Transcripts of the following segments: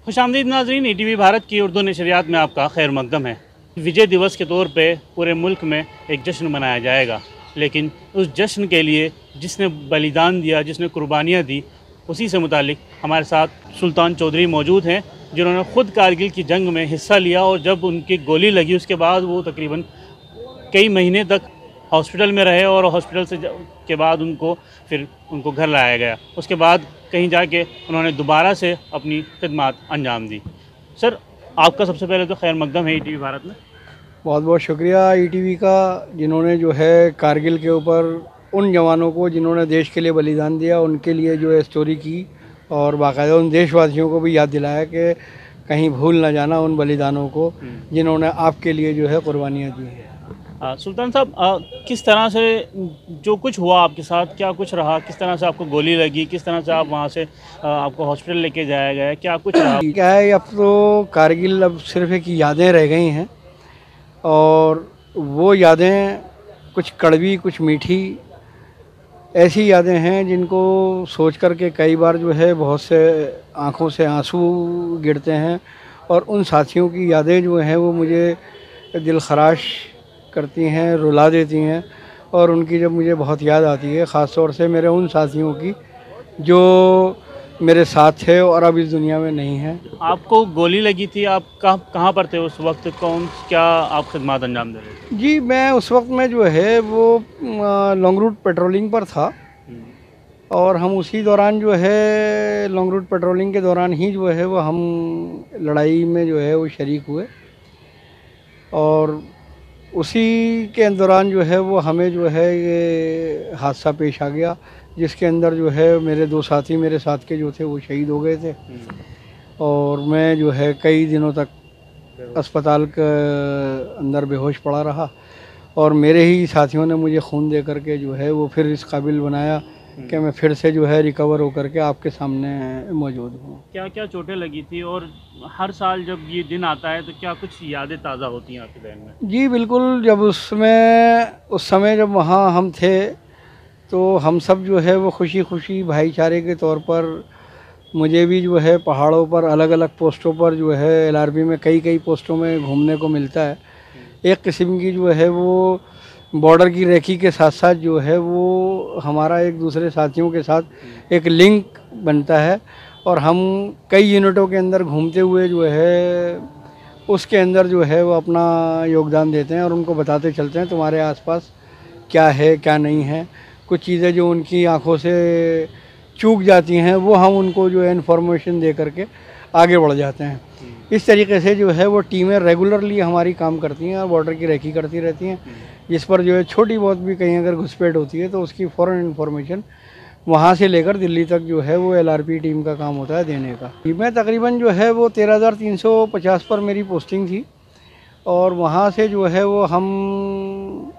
खुशामदीद नाज़रीन, ETV भारत की उर्दू नशरियात में आपका खैर मकदम है। विजय दिवस के तौर पे पूरे मुल्क में एक जश्न मनाया जाएगा, लेकिन उस जश्न के लिए जिसने बलिदान दिया, जिसने कुर्बानियाँ दी, उसी से मुतालिक हमारे साथ सुल्तान चौधरी मौजूद हैं, जिन्होंने ख़ुद कारगिल की जंग में हिस्सा लिया और जब उनकी गोली लगी उसके बाद वो तकरीबन कई महीने तक हॉस्पिटल में रहे और हॉस्पिटल से के बाद उनको घर लाया गया। उसके बाद कहीं जाके उन्होंने दोबारा से अपनी खिदमत अंजाम दी। सर, आपका सबसे पहले तो खैर मकदम है ETV भारत में। बहुत बहुत शुक्रिया ETV का, जिन्होंने जो है कारगिल के ऊपर उन जवानों को जिन्होंने देश के लिए बलिदान दिया, उनके लिए जो है स्टोरी की और बाकायदा उन देशवासियों को भी याद दिलाया कि कहीं भूल ना जाना उन बलिदानों को जिन्होंने आपके लिए जो है कुर्बानियाँ दी हैं। सुल्तान साहब, किस तरह से जो कुछ हुआ आपके साथ, क्या कुछ रहा, किस तरह से आपको गोली लगी, किस तरह से आप वहाँ से आपको हॉस्पिटल लेके जाया गया, क्या कुछ रहा? क्या है, अब तो कारगिल अब सिर्फ एक यादें रह गई हैं और वो यादें कुछ कड़वी कुछ मीठी ऐसी यादें हैं जिनको सोच कर के कई बार जो है बहुत से आँखों से आंसू गिरते हैं और उन साथियों की यादें जो हैं वो मुझे दिल खराश करती हैं, रुला देती हैं और उनकी जब मुझे बहुत याद आती है, ख़ास तौर से मेरे उन साथियों की जो मेरे साथ थे और अब इस दुनिया में नहीं हैं। आपको गोली लगी थी, आप कहाँ पर थे उस वक्त, क्या आप खिदमत अंजाम दे रहे थे? जी, मैं उस वक्त में जो है वो लॉन्ग रूट पेट्रोलिंग पर था और हम उसी दौरान जो है लॉन्ग रूट पेट्रोलिंग के दौरान ही जो है वो हम लड़ाई में जो है वो शरीक हुए और उसी के दौरान जो है वो हमें जो है ये हादसा पेश आ गया, जिसके अंदर जो है मेरे दो साथी मेरे साथ के जो थे वो शहीद हो गए थे और मैं जो है कई दिनों तक अस्पताल के अंदर बेहोश पड़ा रहा और मेरे ही साथियों ने मुझे खून दे करके जो है वो फिर इस काबिल बनाया कि मैं फिर से जो है रिकवर होकर के आपके सामने मौजूद हूँ। क्या क्या चोटें लगी थी और हर साल जब ये दिन आता है तो क्या कुछ यादें ताज़ा होती हैं आपके ज़हन में? जी बिल्कुल, जब उस समय जब वहाँ हम थे तो हम सब जो है वो खुशी खुशी भाईचारे के तौर पर मुझे भी जो है पहाड़ों पर अलग अलग पोस्टों पर जो है LRB में कई पोस्टों में घूमने को मिलता है। एक किस्म की जो है वो बॉर्डर की रेखी के साथ साथ जो है वो हमारा एक दूसरे साथियों के साथ एक लिंक बनता है और हम कई यूनिटों के अंदर घूमते हुए जो है उसके अंदर जो है वो अपना योगदान देते हैं और उनको बताते चलते हैं तुम्हारे आसपास क्या है क्या नहीं है। कुछ चीज़ें जो उनकी आंखों से चूक जाती हैं वो हम उनको जो है इन्फॉर्मेशन दे करके आगे बढ़ जाते हैं। इस तरीके से जो है वो टीमें रेगुलरली हमारी काम करती हैं और बॉर्डर की रेखी करती रहती हैं, जिस पर जो है छोटी बहुत भी कहीं अगर घुसपैठ होती है तो उसकी फ़ौरन इन्फॉर्मेशन वहाँ से लेकर दिल्ली तक जो है वो LRP टीम का काम होता है देने का। मैं तकरीबन जो है वो 13,350 पर मेरी पोस्टिंग थी और वहाँ से जो है वो हम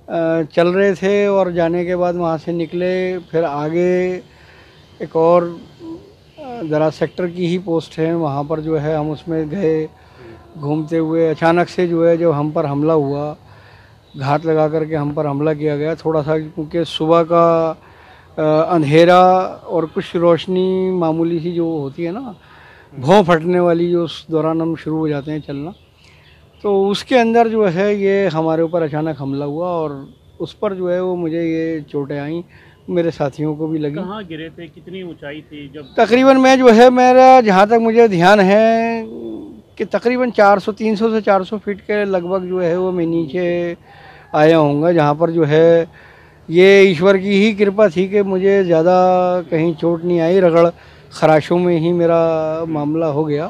चल रहे थे और जाने के बाद वहाँ से निकले, फिर आगे एक और दराज सेक्टर की ही पोस्ट है, वहाँ पर जो है हम उसमें गए घूमते हुए। अचानक से जो है जब हम पर हमला हुआ, घात लगा करके हम पर हमला किया गया, थोड़ा सा क्योंकि सुबह का अंधेरा और कुछ रोशनी मामूली सी जो होती है ना भौं फटने वाली, जो उस दौरान हम शुरू हो जाते हैं चलना, तो उसके अंदर जो है ये हमारे ऊपर अचानक हमला हुआ और उस पर जो है वो मुझे ये चोटें आईं, मेरे साथियों को भी लगी। कहाँ गिरे थे, कितनी ऊंचाई थी जब? तकरीबन मैं जो है मेरा जहाँ तक मुझे ध्यान है कि तकरीबन 300 से 400 फीट के लगभग जो है वो मैं नीचे आया हूँगा, जहाँ पर जो है ये ईश्वर की ही कृपा थी कि मुझे ज़्यादा कहीं चोट नहीं आई, रगड़ खराशों में ही मेरा मामला हो गया।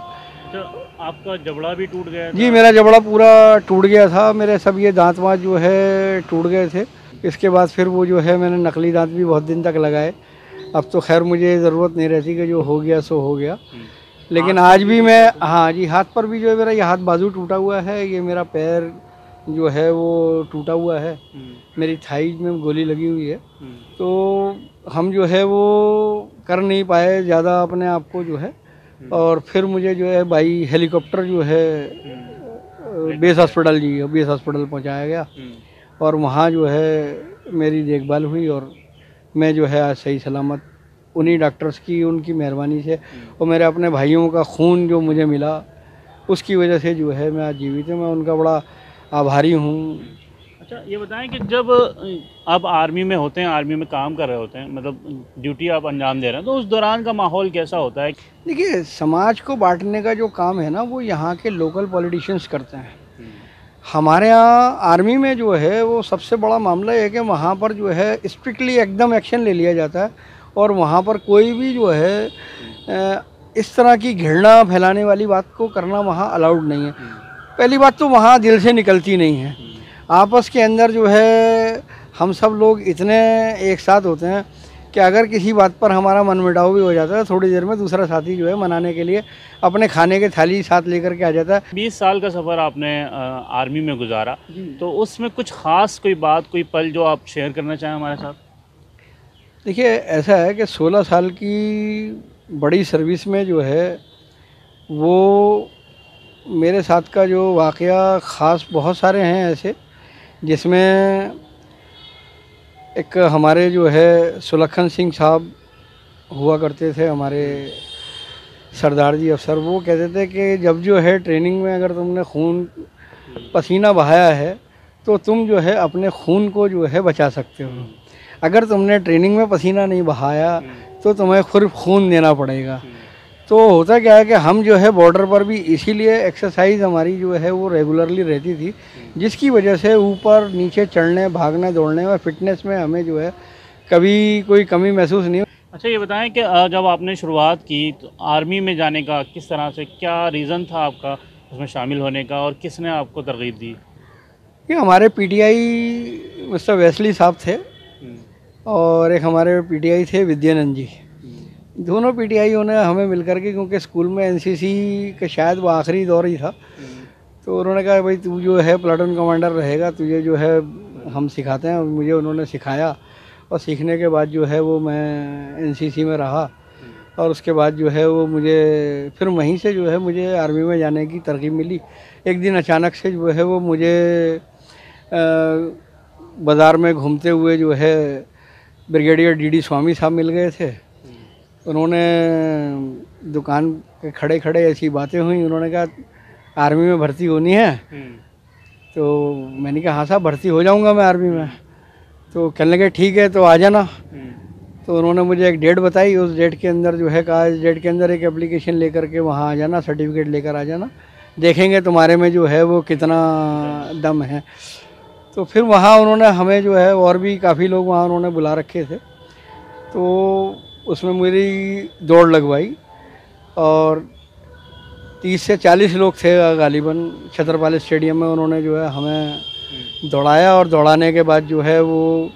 तो आपका जबड़ा भी टूट गया था? जी, मेरा जबड़ा पूरा टूट गया था, मेरे सब ये दांत वाँत जो है टूट गए थे। इसके बाद फिर वो जो है मैंने नकली दांत भी बहुत दिन तक लगाए। अब तो खैर मुझे ज़रूरत नहीं रहती कि जो हो गया सो हो गया, लेकिन आज भी मैं, हाँ जी, हाथ पर भी जो है मेरा ये हाथ बाजू टूटा हुआ है, ये मेरा पैर जो है वो टूटा हुआ है, मेरी थाई में गोली लगी हुई है। तो हम जो है वो कर नहीं पाए ज़्यादा अपने आप को जो है, और फिर मुझे जो है बाई हेलीकॉप्टर जो है बेस हॉस्पिटल पहुंचाया गया और वहाँ जो है मेरी देखभाल हुई और मैं जो है आज सही सलामत उन्हीं डॉक्टर्स की, उनकी मेहरबानी से और मेरे अपने भाइयों का खून जो मुझे मिला उसकी वजह से जो है मैं आज जीवित हूँ। मैं उनका बड़ा आभारी हूँ। अच्छा, ये बताएं कि जब आप आर्मी में होते हैं, आर्मी में काम कर रहे होते हैं, मतलब ड्यूटी आप अंजाम दे रहे हैं, तो उस दौरान का माहौल कैसा होता है? देखिए, समाज को बांटने का जो काम है ना वो यहाँ के लोकल पॉलिटिशियंस करते हैं। हमारे यहाँ आर्मी में जो है वो सबसे बड़ा मामला है कि वहाँ पर जो है स्ट्रिक्टली एकदम एक्शन ले लिया जाता है और वहाँ पर कोई भी जो है इस तरह की घृणा फैलाने वाली बात को करना वहाँ अलाउड नहीं है। पहली बात तो वहाँ दिल से निकलती नहीं है। आपस के अंदर जो है हम सब लोग इतने एक साथ होते हैं कि अगर किसी बात पर हमारा मनमुटाव भी हो जाता है, थोड़ी देर में दूसरा साथी जो है मनाने के लिए अपने खाने के थाली साथ लेकर के आ जाता है। 20 साल का सफ़र आपने आर्मी में गुजारा, तो उसमें कुछ ख़ास कोई बात, कोई पल जो आप शेयर करना चाहें हमारे साथ? देखिए, ऐसा है कि 16 साल की बड़ी सर्विस में जो है वो मेरे साथ का जो वाक़या ख़ास बहुत सारे हैं ऐसे, जिसमें एक हमारे जो है सुलक्षण सिंह साहब हुआ करते थे, हमारे सरदार जी अफसर। वो कहते थे कि जब जो है ट्रेनिंग में अगर तुमने खून पसीना बहाया है तो तुम जो है अपने खून को जो है बचा सकते हो। अगर तुमने ट्रेनिंग में पसीना नहीं बहाया तो तुम्हें खुद खून देना पड़ेगा। तो होता क्या है कि हम जो है बॉर्डर पर भी इसीलिए एक्सरसाइज हमारी जो है वो रेगुलरली रहती थी, जिसकी वजह से ऊपर नीचे चढ़ने, भागने, दौड़ने में, फिटनेस में हमें जो है कभी कोई कमी महसूस नहीं। अच्छा, ये बताएं कि जब आपने शुरुआत की तो आर्मी में जाने का किस तरह से, क्या रीज़न था आपका उसमें शामिल होने का और किसने आपको तरगीब दी? ये हमारे पीटीआई मिस्टर वेस्ली साहब थे और एक हमारे पीटीआई थे विद्यानंद जी। दोनों पीटीआईओं ने हमें मिलकर के, क्योंकि स्कूल में एनसीसी का शायद वो आखिरी दौर ही था, तो उन्होंने कहा भाई तू जो है प्लाटून कमांडर रहेगा, तुझे जो है हम सिखाते हैं। मुझे उन्होंने सिखाया और सीखने के बाद जो है वो मैं एनसीसी में रहा और उसके बाद जो है वो मुझे फिर वहीं से जो है मुझे आर्मी में जाने की तरकीब मिली। एक दिन अचानक से जो है वो मुझे बाज़ार में घूमते हुए जो है ब्रिगेडियर डीडी स्वामी साहब मिल गए थे। उन्होंने दुकान के खड़े खड़े ऐसी बातें हुई, उन्होंने कहा आर्मी में भर्ती होनी है। तो मैंने कहा हाँ साहब, भर्ती हो जाऊंगा मैं आर्मी में। तो कहने लगे ठीक है तो आ जाना। तो उन्होंने मुझे एक डेट बताई, उस डेट के अंदर जो है कहा इस डेट के अंदर एक एप्लीकेशन लेकर के वहाँ आ जाना, सर्टिफिकेट लेकर आ जाना, देखेंगे तुम्हारे में जो है वो कितना दम है। तो फिर वहाँ उन्होंने हमें जो है और भी काफ़ी लोग वहाँ उन्होंने बुला रखे थे, तो उसमें मेरी दौड़ लगवाई और 30 से 40 लोग थे गालिबन छत्रपाली स्टेडियम में। उन्होंने जो है हमें दौड़ाया और दौड़ाने के बाद जो है वो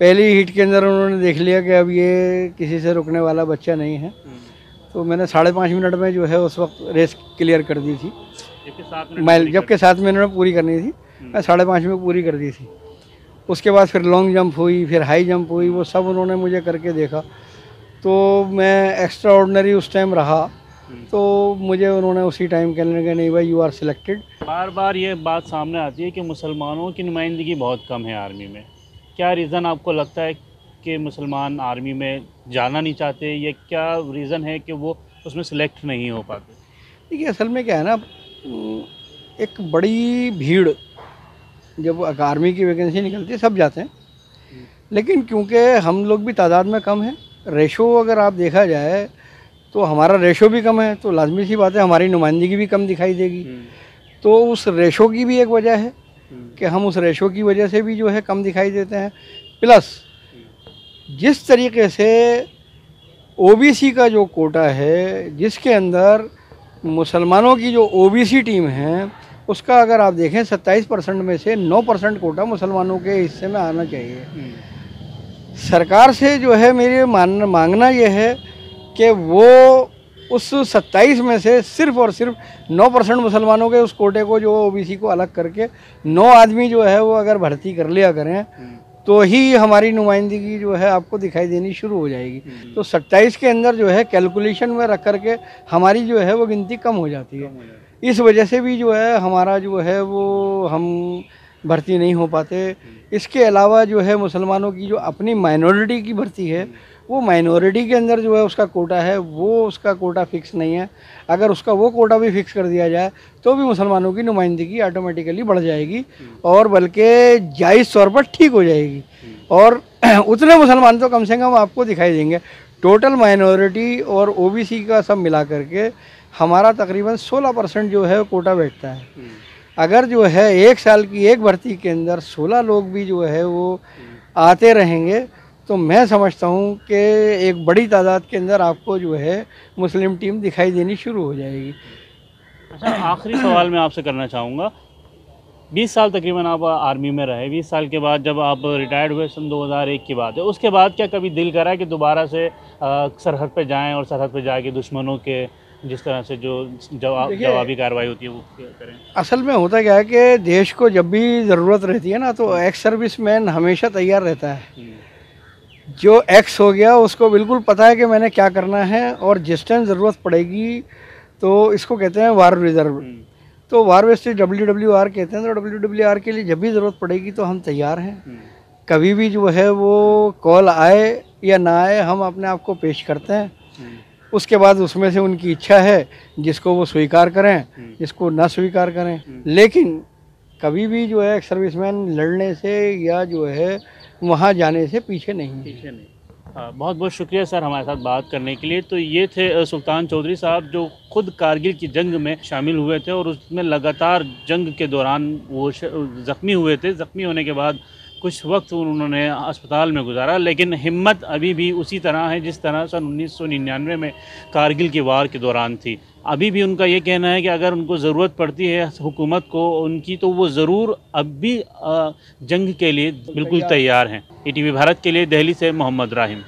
पहली हिट के अंदर उन्होंने देख लिया कि अब ये किसी से रुकने वाला बच्चा नहीं है। तो मैंने 5.5 मिनट में जो है उस वक्त रेस क्लियर कर दी थी, जबकि 7 मिनट में पूरी करनी थी, मैं 5.5 में पूरी कर दी थी। उसके बाद फिर लॉन्ग जंप हुई, फिर हाई जंप हुई, वो सब उन्होंने मुझे करके देखा। तो मैं एक्स्ट्रा ऑर्डिनरी उस टाइम रहा, तो मुझे उन्होंने उसी टाइम कहने लगे नहीं भाई यू आर सिलेक्टेड। बार बार ये बात सामने आती है कि मुसलमानों की नुमाइंदगी बहुत कम है आर्मी में। क्या रीज़न आपको लगता है कि मुसलमान आर्मी में जाना नहीं चाहते, या क्या रीज़न है कि वो उसमें सेलेक्ट नहीं हो पाते? देखिए, असल में क्या है ना, एक बड़ी भीड़ जब आर्मी की वैकेंसी निकलती है सब जाते हैं, लेकिन क्योंकि हम लोग भी तादाद में कम हैं, रेशो अगर आप देखा जाए तो हमारा रेशो भी कम है, तो लाजमी सी बात है हमारी नुमाइंदगी भी कम दिखाई देगी। तो उस रेशो की भी एक वजह है कि हम उस रेशो की वजह से भी जो है कम दिखाई देते हैं। प्लस जिस तरीके से ओबीसी का जो कोटा है, जिसके अंदर मुसलमानों की जो ओबीसी टीम है, उसका अगर आप देखें 27% में से 9% कोटा मुसलमानों के हिस्से में आना चाहिए। सरकार से जो है मेरे मांगना ये है कि वो उस 27 में से सिर्फ और सिर्फ 9% मुसलमानों के उस कोटे को जो ओबीसी को अलग करके 9 आदमी जो है वो अगर भर्ती कर लिया करें तो ही हमारी नुमाइंदगी जो है आपको दिखाई देनी शुरू हो जाएगी। तो 27 के अंदर जो है कैलकुलेशन में रख करके हमारी जो है वो गिनती कम हो जाती है। इस वजह से भी जो है हमारा जो है वो हम भर्ती नहीं हो पाते। इसके अलावा जो है मुसलमानों की जो अपनी माइनॉरिटी की भर्ती है वो माइनॉरिटी के अंदर जो है उसका कोटा है, वो उसका कोटा फिक्स नहीं है। अगर उसका वो कोटा भी फिक्स कर दिया जाए तो भी मुसलमानों की नुमाइंदगी ऑटोमेटिकली बढ़ जाएगी और बल्कि जायज़ तौर पर ठीक हो जाएगी। और उतने मुसलमान तो कम से कम आपको दिखाई देंगे। टोटल माइनॉरिटी और ओबीसी का सब मिला करके हमारा तकरीबन 16% जो है कोटा बैठता है। अगर जो है 1 साल की एक भर्ती के अंदर 16 लोग भी जो है वो आते रहेंगे तो मैं समझता हूँ कि एक बड़ी तादाद के अंदर आपको जो है मुस्लिम टीम दिखाई देनी शुरू हो जाएगी। अच्छा, आखिरी सवाल मैं आपसे करना चाहूँगा। 20 साल तकरीबन आप आर्मी में रहे, 20 साल के बाद जब आप रिटायर्ड हुए, सन 2001 की बात है, उसके बाद क्या कभी दिल करा कि दोबारा से सरहद पे जाएं और सरहद पे जाके दुश्मनों के जिस तरह से जो जवाबी कार्रवाई होती है वो करें? असल में होता क्या है कि देश को जब भी ज़रूरत रहती है ना तो एक्स सर्विस मैन हमेशा तैयार रहता है। जो एक्स हो गया उसको बिल्कुल पता है कि मैंने क्या करना है और जिस टाइम ज़रूरत पड़ेगी तो इसको कहते हैं वार रिजर्व। तो वार वेस्टेज WWR कहते हैं। तो WWR के लिए जब भी ज़रूरत पड़ेगी तो हम तैयार हैं। कभी भी जो है वो कॉल आए या ना आए हम अपने आप को पेश करते हैं। उसके बाद उसमें से उनकी इच्छा है जिसको वो स्वीकार करें, जिसको ना स्वीकार करें। लेकिन कभी भी जो है सर्विसमैन लड़ने से या जो है वहाँ जाने से पीछे नहीं। बहुत बहुत शुक्रिया सर हमारे साथ बात करने के लिए। तो ये थे सुल्तान चौधरी साहब जो खुद कारगिल की जंग में शामिल हुए थे और उसमें लगातार जंग के दौरान वो ज़ख्मी हुए थे। ज़ख्मी होने के बाद कुछ वक्त उन्होंने अस्पताल में गुजारा, लेकिन हिम्मत अभी भी उसी तरह है जिस तरह सन 1999 में कारगिल की वार के दौरान थी। अभी भी उनका ये कहना है कि अगर उनको ज़रूरत पड़ती है हुकूमत को उनकी तो वो ज़रूर अब भी जंग के लिए बिल्कुल तैयार हैं। ETV भारत के लिए दिल्ली से मोहम्मद राहिम।